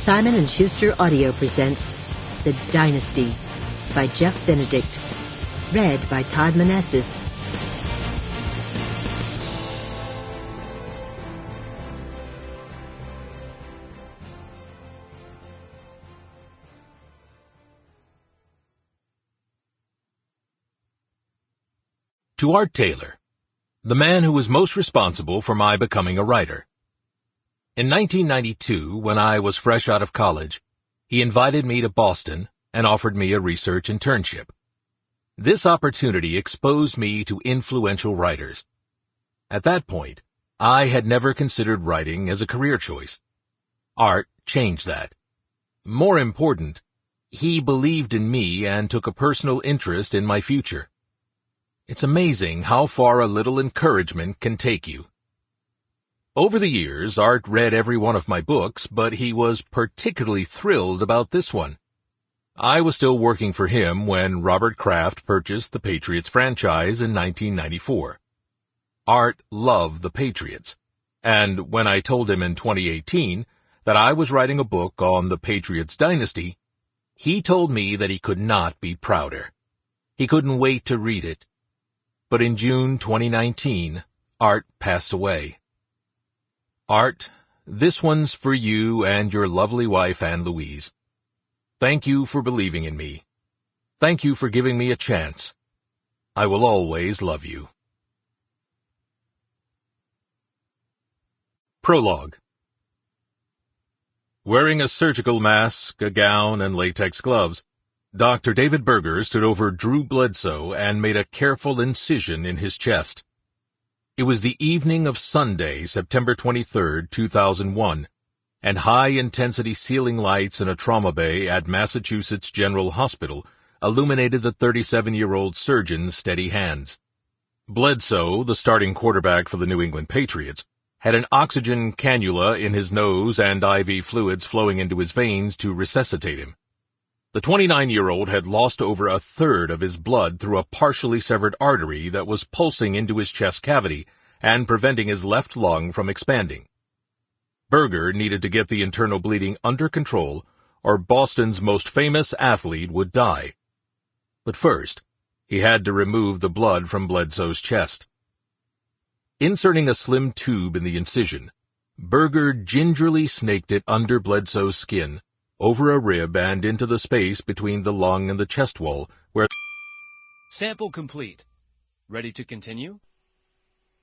Simon & Schuster Audio presents The Dynasty by Jeff Benedict. Read by Todd Menesses. To Art Taylor, the man who was most responsible for my becoming a writer. In 1992, when I was fresh out of college, he invited me to Boston and offered me a research internship. This opportunity exposed me to influential writers. At that point, I had never considered writing as a career choice. Art changed that. More important, he believed in me and took a personal interest in my future. It's amazing how far a little encouragement can take you. Over the years, Art read every one of my books, but he was particularly thrilled about this one. I was still working for him when Robert Kraft purchased the Patriots franchise in 1994. Art loved the Patriots, and when I told him in 2018 that I was writing a book on the Patriots dynasty, he told me that he could not be prouder. He couldn't wait to read it. But in June 2019, Art passed away. Art, this one's for you and your lovely wife, Anne Louise. Thank you for believing in me. Thank you for giving me a chance. I will always love you. Prologue. Wearing a surgical mask, a gown, and latex gloves, Dr. David Berger stood over Drew Bledsoe and made a careful incision in his chest. It was the evening of Sunday, September 23, 2001, and high-intensity ceiling lights in a trauma bay at Massachusetts General Hospital illuminated the 37-year-old surgeon's steady hands. Bledsoe, the starting quarterback for the New England Patriots, had an oxygen cannula in his nose and IV fluids flowing into his veins to resuscitate him. The 29-year-old had lost over a third of his blood through a partially severed artery that was pulsing into his chest cavity and preventing his left lung from expanding. Berger needed to get the internal bleeding under control, or Boston's most famous athlete would die. But first, he had to remove the blood from Bledsoe's chest. Inserting a slim tube in the incision, Berger gingerly snaked it under Bledsoe's skin, over a rib and into the space between the lung and the chest wall, where... Sample complete. Ready to continue?